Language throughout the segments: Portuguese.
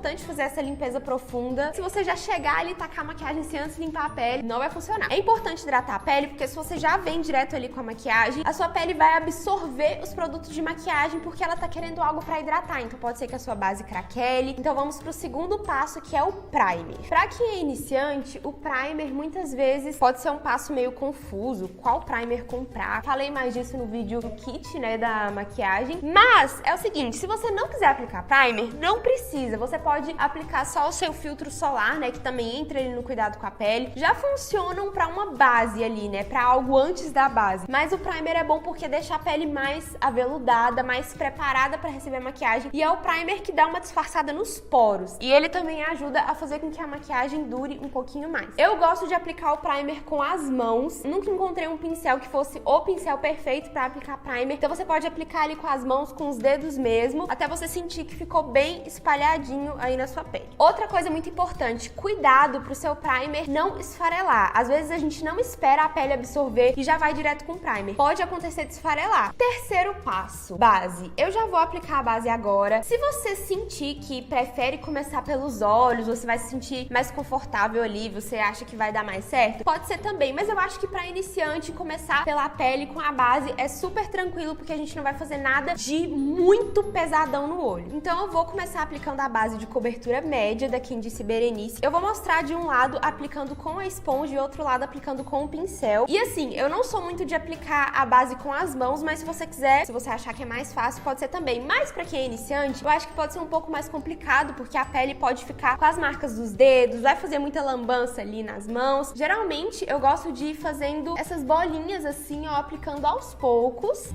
importante fazer essa limpeza profunda. Se você já chegar ali e tacar a maquiagem sem antes limpar a pele, não vai funcionar. É importante hidratar a pele, porque se você já vem direto ali com a maquiagem, a sua pele vai absorver os produtos de maquiagem porque ela tá querendo algo pra hidratar. Então pode ser que a sua base craquele. Então vamos pro segundo passo, que é o primer. Pra quem é iniciante, o primer muitas vezes pode ser um passo meio confuso. Qual primer comprar? Falei mais disso no vídeo do kit, né, da maquiagem. Mas é o seguinte, se você não quiser aplicar primer, não precisa. Você pode aplicar só o seu filtro solar, né, que também entra ali no cuidado com a pele. Já funcionam pra uma base ali, né, pra algo antes da base. Mas o primer é bom porque deixa a pele mais aveludada, mais preparada pra receber a maquiagem. E é o primer que dá uma disfarçada nos poros. E ele também ajuda a fazer com que a maquiagem dure um pouquinho mais. Eu gosto de aplicar o primer com as mãos. Nunca encontrei um pincel que fosse o pincel perfeito pra aplicar primer. Então você pode aplicar ali com as mãos, com os dedos mesmo, até você sentir que ficou bem espalhadinho aí na sua pele. Outra coisa muito importante, cuidado pro seu primer não esfarelar. Às vezes a gente não espera a pele absorver e já vai direto com o primer. Pode acontecer de esfarelar. Terceiro passo, base. Eu já vou aplicar a base agora. Se você sentir que prefere começar pelos olhos, você vai se sentir mais confortável ali, você acha que vai dar mais certo, pode ser também, mas eu acho que pra iniciante começar pela pele com a base é super tranquilo, porque a gente não vai fazer nada de muito pesadão no olho. Então eu vou começar aplicando a base de cobertura média da Quem Disse Berenice. Eu vou mostrar de um lado aplicando com a esponja e outro lado aplicando com o pincel. E assim, eu não sou muito de aplicar a base com as mãos, mas se você quiser, se você achar que é mais fácil, pode ser também. Mas pra quem é iniciante, eu acho que pode ser um pouco mais complicado, porque a pele pode ficar com as marcas dos dedos, vai fazer muita lambança ali nas mãos. Geralmente, eu gosto de ir fazendo essas bolinhas assim, ó, aplicando aos poucos.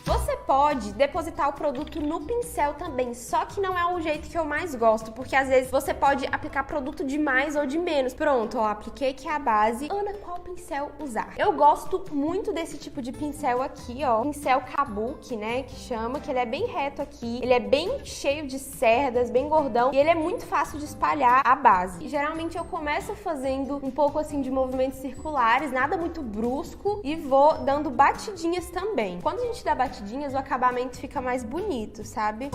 Você pode depositar o produto no pincel também, só que não é o jeito que eu mais gosto, porque às vezes você pode aplicar produto de mais ou de menos. Pronto, ó, apliquei aqui a base. Ana, qual pincel usar? Eu gosto muito desse tipo de pincel aqui, ó, pincel kabuki, né, que chama, que ele é bem reto aqui, ele é bem cheio de cerdas, bem gordão, e ele é muito fácil de espalhar a base. E geralmente eu começo fazendo um pouco assim de movimentos circulares, nada muito brusco, e vou dando batidinhas também. Quando a gente dá batidinhas, o acabamento fica mais bonito, sabe?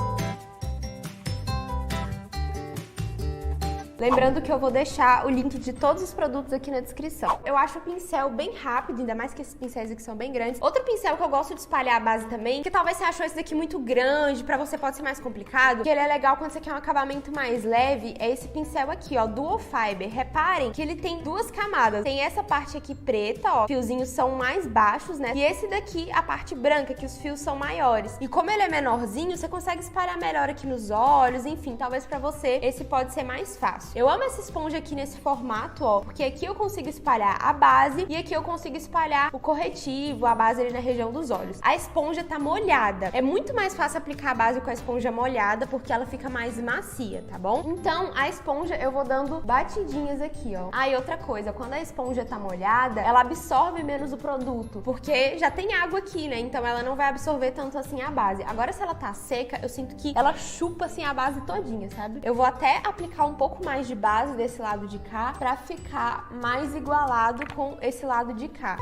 Lembrando que eu vou deixar o link de todos os produtos aqui na descrição. Eu acho o pincel bem rápido, ainda mais que esses pincéis aqui são bem grandes. Outro pincel que eu gosto de espalhar a base também, que talvez você achou esse daqui muito grande, pra você pode ser mais complicado, que ele é legal quando você quer um acabamento mais leve, é esse pincel aqui, ó, Dual Fiber. Reparem que ele tem duas camadas. Tem essa parte aqui preta, ó, fiozinhos são mais baixos, né? E esse daqui, a parte branca, que os fios são maiores. E como ele é menorzinho, você consegue espalhar melhor aqui nos olhos, enfim, talvez pra você esse pode ser mais fácil. Eu amo essa esponja aqui nesse formato, ó, porque aqui eu consigo espalhar a base e aqui eu consigo espalhar o corretivo, a base ali na região dos olhos. A esponja tá molhada. É muito mais fácil aplicar a base com a esponja molhada porque ela fica mais macia, tá bom? Então, a esponja eu vou dando batidinhas aqui, ó. Ah, e outra coisa, quando a esponja tá molhada, ela absorve menos o produto, porque já tem água aqui, né? Então ela não vai absorver tanto assim a base. Agora, se ela tá seca, eu sinto que ela chupa assim a base todinha, sabe? Eu vou até aplicar um pouco mais de base desse lado de cá pra ficar mais igualado com esse lado de cá.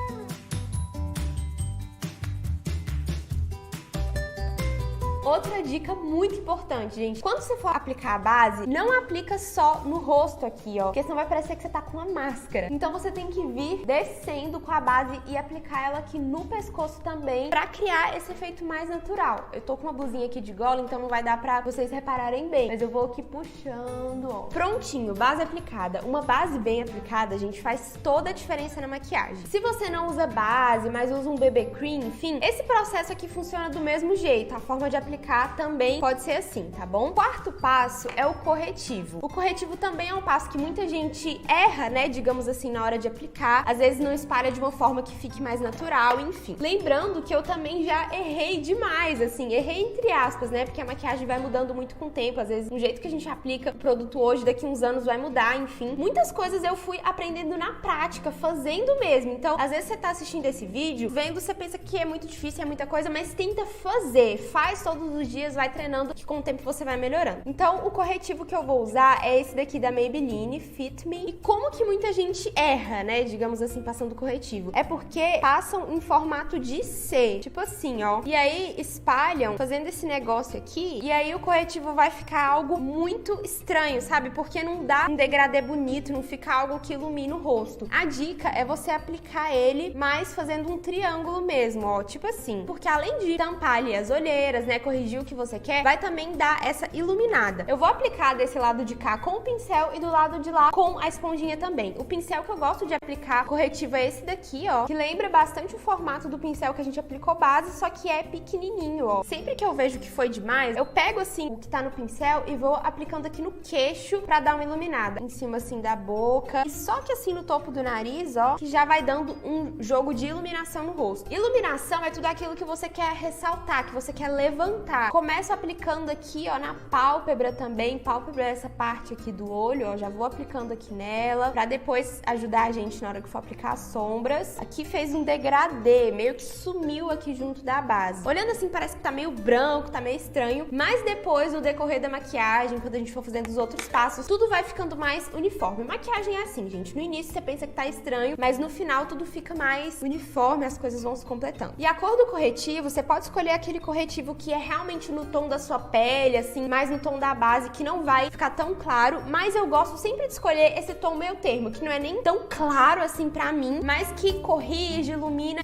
Outra dica muito importante, gente. Quando você for aplicar a base, não aplica só no rosto aqui, ó. Porque senão vai parecer que você tá com uma máscara. Então você tem que vir descendo com a base e aplicar ela aqui no pescoço também, pra criar esse efeito mais natural. Eu tô com uma blusinha aqui de gola, então não vai dar pra vocês repararem bem. Mas eu vou aqui puxando, ó. Prontinho, base aplicada. Uma base bem aplicada, gente, faz toda a diferença na maquiagem. Se você não usa base, mas usa um BB cream, enfim, esse processo aqui funciona do mesmo jeito. A forma de aplicar também pode ser assim, tá bom? Quarto passo é o corretivo. O corretivo também é um passo que muita gente erra, né, digamos assim, na hora de aplicar. Às vezes não espalha de uma forma que fique mais natural, enfim. Lembrando que eu também já errei demais, assim, errei entre aspas, né, porque a maquiagem vai mudando muito com o tempo. Às vezes, o jeito que a gente aplica o produto hoje, daqui uns anos vai mudar, enfim. Muitas coisas eu fui aprendendo na prática, fazendo mesmo. Então, às vezes você tá assistindo esse vídeo, vendo, você pensa que é muito difícil, é muita coisa, mas tenta fazer, faz todos todos os dias, vai treinando, que com o tempo você vai melhorando. Então, o corretivo que eu vou usar é esse daqui da Maybelline, Fit Me. E como que muita gente erra, né, digamos assim, passando corretivo? É porque passam em formato de C, tipo assim, ó. E aí espalham, fazendo esse negócio aqui, e aí o corretivo vai ficar algo muito estranho, sabe? Porque não dá um degradê bonito, não fica algo que ilumina o rosto. A dica é você aplicar ele mais fazendo um triângulo mesmo, ó, tipo assim. Porque além de tampar ali as olheiras, né, corrigir o que você quer, vai também dar essa iluminada. Eu vou aplicar desse lado de cá com o pincel e do lado de lá com a esponjinha também. O pincel que eu gosto de aplicar corretivo é esse daqui, ó, que lembra bastante o formato do pincel que a gente aplicou base, só que é pequenininho, ó. Sempre que eu vejo que foi demais, eu pego assim o que tá no pincel e vou aplicando aqui no queixo pra dar uma iluminada. Em cima assim da boca. E só que assim no topo do nariz, ó, que já vai dando um jogo de iluminação no rosto. Iluminação é tudo aquilo que você quer ressaltar, que você quer levantar. Começo aplicando aqui, ó, na pálpebra também. Pálpebra é essa parte aqui do olho, ó. Já vou aplicando aqui nela, pra depois ajudar a gente na hora que for aplicar as sombras. Aqui fez um degradê, meio que sumiu aqui junto da base. Olhando assim, parece que tá meio branco, tá meio estranho, mas depois, no decorrer da maquiagem, quando a gente for fazendo os outros passos, tudo vai ficando mais uniforme. Maquiagem é assim, gente. No início você pensa que tá estranho, mas no final tudo fica mais uniforme, as coisas vão se completando. E a cor do corretivo, você pode escolher aquele corretivo que é realmente no tom da sua pele, assim, mais no tom da base, que não vai ficar tão claro, mas eu gosto sempre de escolher esse tom meio termo, que não é nem tão claro assim pra mim, mas que corrige, ilumina.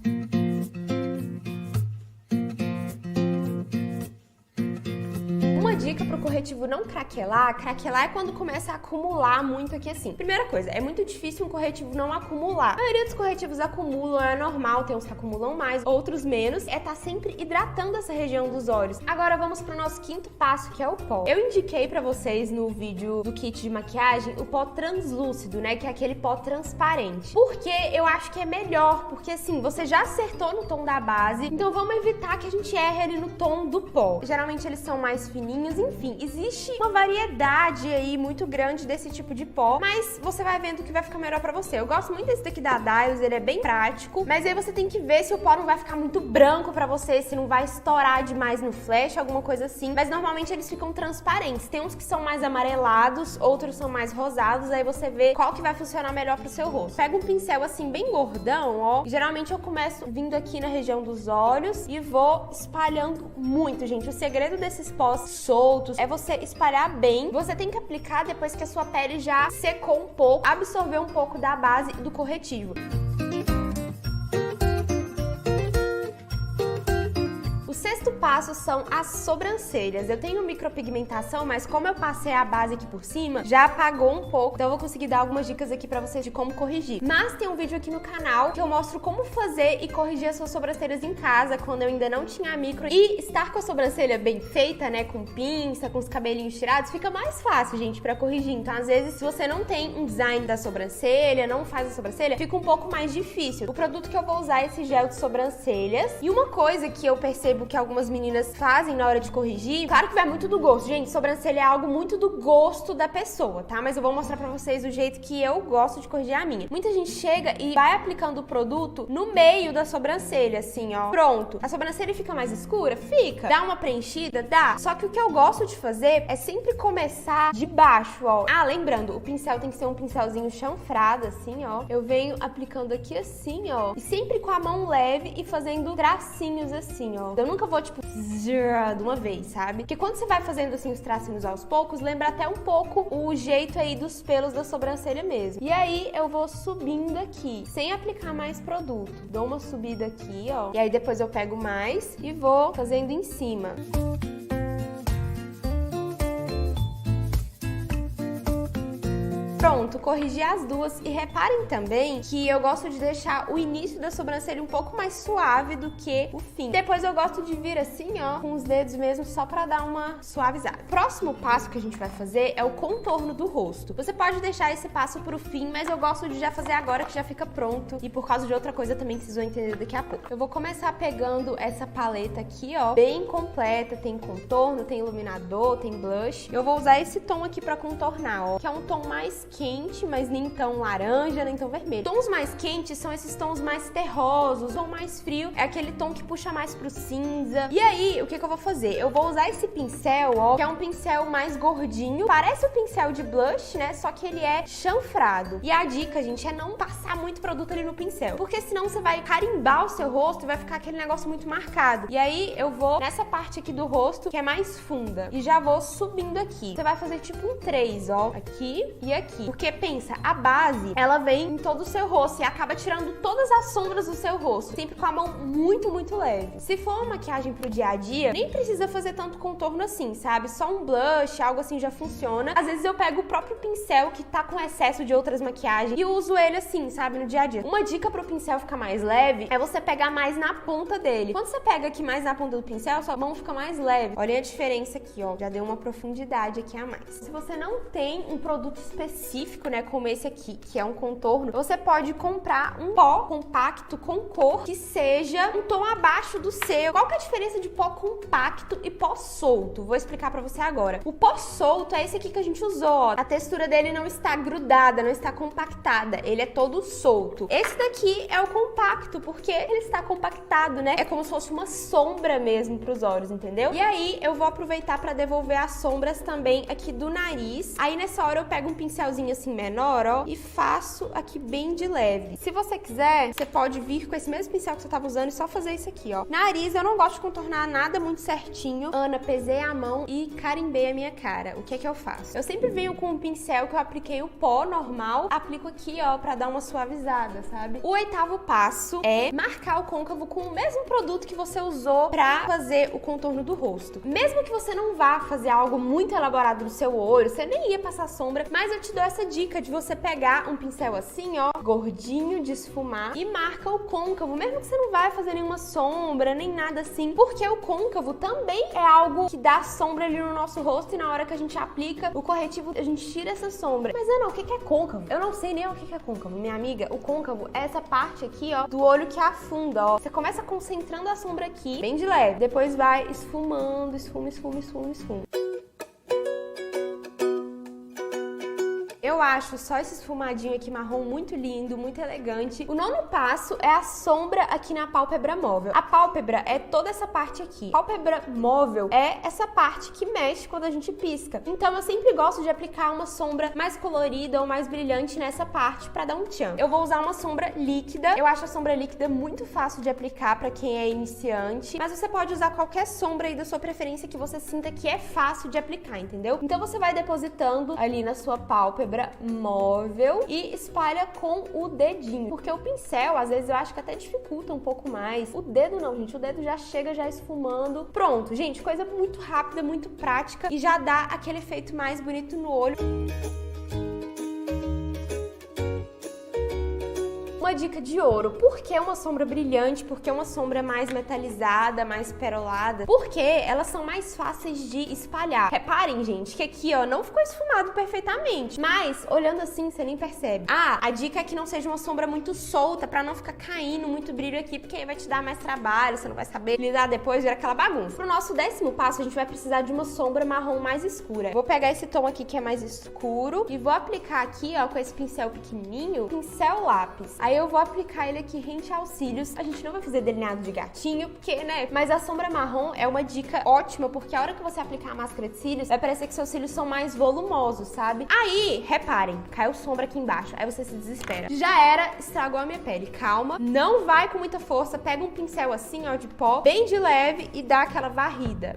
Uma dica pro corretivo não craquelar é quando começa a acumular muito aqui assim. Primeira coisa, é muito difícil um corretivo não acumular. A maioria dos corretivos acumulam, é normal, tem uns que acumulam mais, outros menos. É tá sempre hidratando essa região dos olhos. Agora vamos pro nosso quinto passo, que é o pó. Eu indiquei pra vocês no vídeo do kit de maquiagem o pó translúcido, né, que é aquele pó transparente. Porque eu acho que é melhor, porque assim, você já acertou no tom da base, então vamos evitar que a gente erre ali no tom do pó. Geralmente eles são mais fininhos, enfim, existe uma variedade aí muito grande desse tipo de pó, mas você vai vendo que vai ficar melhor pra você. Eu gosto muito desse daqui da Dylos, ele é bem prático, mas aí você tem que ver se o pó não vai ficar muito branco pra você, se não vai estourar demais no flash, alguma coisa assim, mas normalmente eles ficam transparentes. Tem uns que são mais amarelados, outros são mais rosados, aí você vê qual que vai funcionar melhor pro seu rosto. Pega um pincel assim bem gordão, ó, geralmente eu começo vindo aqui na região dos olhos e vou espalhando muito, gente. O segredo desses pós soltos é você espalhar bem. Você tem que aplicar depois que a sua pele já secou um pouco, absorver um pouco da base do corretivo. O sexto passo são as sobrancelhas. Eu tenho micropigmentação, mas como eu passei a base aqui por cima, já apagou um pouco, então eu vou conseguir dar algumas dicas aqui pra vocês de como corrigir. Mas tem um vídeo aqui no canal que eu mostro como fazer e corrigir as suas sobrancelhas em casa, quando eu ainda não tinha a micro. E estar com a sobrancelha bem feita, né, com pinça, com os cabelinhos tirados, fica mais fácil, gente, pra corrigir. Então, às vezes, se você não tem um design da sobrancelha, não faz a sobrancelha, fica um pouco mais difícil. O produto que eu vou usar é esse gel de sobrancelhas. E uma coisa que eu percebo que algumas meninas fazem na hora de corrigir, claro que vai muito do gosto, gente, sobrancelha é algo muito do gosto da pessoa, tá? Mas eu vou mostrar pra vocês o jeito que eu gosto de corrigir a minha. Muita gente chega e vai aplicando o produto no meio da sobrancelha, assim, ó. Pronto. A sobrancelha fica mais escura? Fica. Dá uma preenchida? Dá. Só que o que eu gosto de fazer é sempre começar de baixo, ó. Ah, lembrando, o pincel tem que ser um pincelzinho chanfrado, assim, ó. Eu venho aplicando aqui assim, ó. E sempre com a mão leve e fazendo tracinhos assim, ó. Eu nunca vou, tipo, de uma vez, sabe? Porque quando você vai fazendo, assim, os tracinhos aos poucos, lembra até um pouco o jeito aí dos pelos da sobrancelha mesmo. E aí, eu vou subindo aqui, sem aplicar mais produto. Dou uma subida aqui, ó. E aí, depois eu pego mais e vou fazendo em cima. Pronto, corrigi as duas. E reparem também que eu gosto de deixar o início da sobrancelha um pouco mais suave do que o fim. Depois eu gosto de vir assim, ó, com os dedos mesmo, só pra dar uma suavizada. Próximo passo que a gente vai fazer é o contorno do rosto. Você pode deixar esse passo pro fim, mas eu gosto de já fazer agora, que já fica pronto. E por causa de outra coisa também que vocês vão entender daqui a pouco. Eu vou começar pegando essa paleta aqui, ó, bem completa. Tem contorno, tem iluminador, tem blush. Eu vou usar esse tom aqui pra contornar, ó, que é um tom mais quente, mas nem tão laranja, nem tão vermelho. Tons mais quentes são esses tons mais terrosos, ou mais frio é aquele tom que puxa mais pro cinza. E aí, o que eu vou fazer? Eu vou usar esse pincel, ó, que é um pincel mais gordinho, parece o pincel de blush, né, só que ele é chanfrado. E a dica, gente, é não passar muito produto ali no pincel, porque senão você vai carimbar o seu rosto e vai ficar aquele negócio muito marcado. E aí, eu vou nessa parte aqui do rosto, que é mais funda, e já vou subindo aqui. Você vai fazer tipo um 3, ó, aqui e aqui. Porque pensa, a base, ela vem em todo o seu rosto e acaba tirando todas as sombras do seu rosto, sempre com a mão muito, muito leve. Se for uma maquiagem pro dia a dia, nem precisa fazer tanto contorno assim, sabe? Só um blush, algo assim já funciona. Às vezes eu pego o próprio pincel que tá com excesso de outras maquiagens e uso ele assim, sabe? No dia a dia. Uma dica pro pincel ficar mais leve é você pegar mais na ponta dele. Quando você pega aqui mais na ponta do pincel, sua mão fica mais leve. Olha a diferença aqui, ó. Já deu uma profundidade aqui a mais. Se você não tem um produto específico, né, como esse aqui, que é um contorno, você pode comprar um pó compacto com cor que seja um tom abaixo do seu. Qual que é a diferença de pó compacto e pó solto? Vou explicar pra você agora. O pó solto é esse aqui que a gente usou, ó. A textura dele não está grudada, não está compactada. Ele é todo solto. Esse daqui é o compacto, porque ele está compactado, né? É como se fosse uma sombra mesmo pros olhos, entendeu? E aí, eu vou aproveitar pra devolver as sombras também aqui do nariz. Aí, nessa hora, eu pego um pincelzinho assim menor, ó, e faço aqui bem de leve. Se você quiser, você pode vir com esse mesmo pincel que você tava usando e só fazer isso aqui, ó. Nariz, eu não gosto de contornar nada muito certinho. Ana, pesei a mão e carimbei a minha cara. O que é que eu faço? Eu sempre venho com um pincel que eu apliquei o pó normal, aplico aqui, ó, pra dar uma suavizada, sabe? O 8º passo é marcar o côncavo com o mesmo produto que você usou pra fazer o contorno do rosto. Mesmo que você não vá fazer algo muito elaborado no seu olho, você nem ia passar sombra, mas eu te dou essa dica de você pegar um pincel assim, ó, gordinho, de esfumar, e marca o côncavo, mesmo que você não vai fazer nenhuma sombra, nem nada assim, porque o côncavo também é algo que dá sombra ali no nosso rosto e na hora que a gente aplica o corretivo, a gente tira essa sombra. Mas, Ana, o que é côncavo? Eu não sei nem o que é côncavo. Minha amiga, o côncavo é essa parte aqui, ó, do olho que afunda, ó. Você começa concentrando a sombra aqui, bem de leve, depois vai esfumando, esfuma, esfuma, esfuma, esfuma. Eu acho só esse esfumadinho aqui marrom muito lindo, muito elegante. O 9º passo é a sombra aqui na pálpebra móvel. A pálpebra é toda essa parte aqui. Pálpebra móvel é essa parte que mexe quando a gente pisca. Então eu sempre gosto de aplicar uma sombra mais colorida ou mais brilhante nessa parte pra dar um tchan. Eu vou usar uma sombra líquida. Eu acho a sombra líquida muito fácil de aplicar pra quem é iniciante, mas você pode usar qualquer sombra aí da sua preferência que você sinta que é fácil de aplicar, entendeu? Então você vai depositando ali na sua pálpebra móvel e espalha com o dedinho, porque o pincel às vezes eu acho que até dificulta um pouco mais. O dedo não, gente, o dedo já chega já esfumando. Pronto, gente, coisa muito rápida, muito prática e já dá aquele efeito mais bonito no olho. Uma dica de ouro. Por que uma sombra brilhante? Por que uma sombra mais metalizada, mais perolada? Porque elas são mais fáceis de espalhar. Reparem, gente, que aqui, ó, não ficou esfumado perfeitamente, mas olhando assim, você nem percebe. Ah, a dica é que não seja uma sombra muito solta, pra não ficar caindo muito brilho aqui, porque aí vai te dar mais trabalho, você não vai saber lidar depois, vira aquela bagunça. Pro nosso 10º passo, a gente vai precisar de uma sombra marrom mais escura. Vou pegar esse tom aqui que é mais escuro e vou aplicar aqui, ó, com esse pincel pequenininho, pincel lápis. Aí eu vou aplicar ele aqui rente aos cílios. A gente não vai fazer delineado de gatinho, porque, né? Mas a sombra marrom é uma dica ótima, porque a hora que você aplicar a máscara de cílios, vai parecer que seus cílios são mais volumosos, sabe? Aí, reparem, caiu sombra aqui embaixo. Aí você se desespera. Já era, estragou a minha pele. Calma, não vai com muita força. Pega um pincel assim, ó, de pó, bem de leve e dá aquela varrida.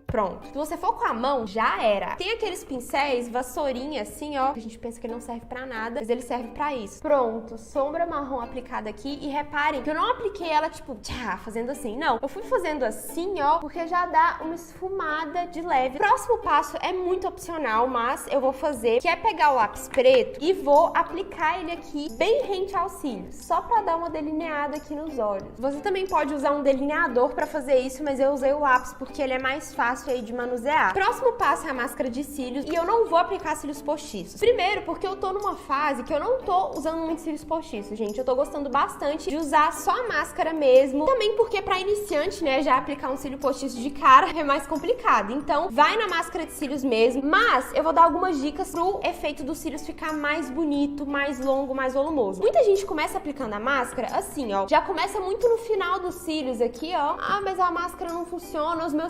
Pronto. Se você for com a mão, já era. Tem aqueles pincéis, vassourinha assim, ó, que a gente pensa que ele não serve pra nada, mas ele serve pra isso. Pronto, sombra marrom aplicada aqui. E reparem que eu não apliquei ela, tipo, tchá, fazendo assim. Não, eu fui fazendo assim, ó, porque já dá uma esfumada de leve. Próximo passo é muito opcional, mas eu vou fazer, que é pegar o lápis preto e vou aplicar ele aqui bem rente aos cílios, só pra dar uma delineada aqui nos olhos. Você também pode usar um delineador pra fazer isso, mas eu usei o lápis porque ele é mais fácil fácil aí de manusear. Próximo passo é a máscara de cílios e eu não vou aplicar cílios postiços. Primeiro, porque eu tô numa fase que eu não tô usando muito cílios postiços, gente. Eu tô gostando bastante de usar só a máscara mesmo. Também porque pra iniciante, né, já aplicar um cílio postiço de cara é mais complicado. Então, vai na máscara de cílios mesmo. Mas eu vou dar algumas dicas pro efeito dos cílios ficar mais bonito, mais longo, mais volumoso. Muita gente começa aplicando a máscara assim, ó. Já começa muito no final dos cílios aqui, ó. Ah, mas a máscara não funciona, os meus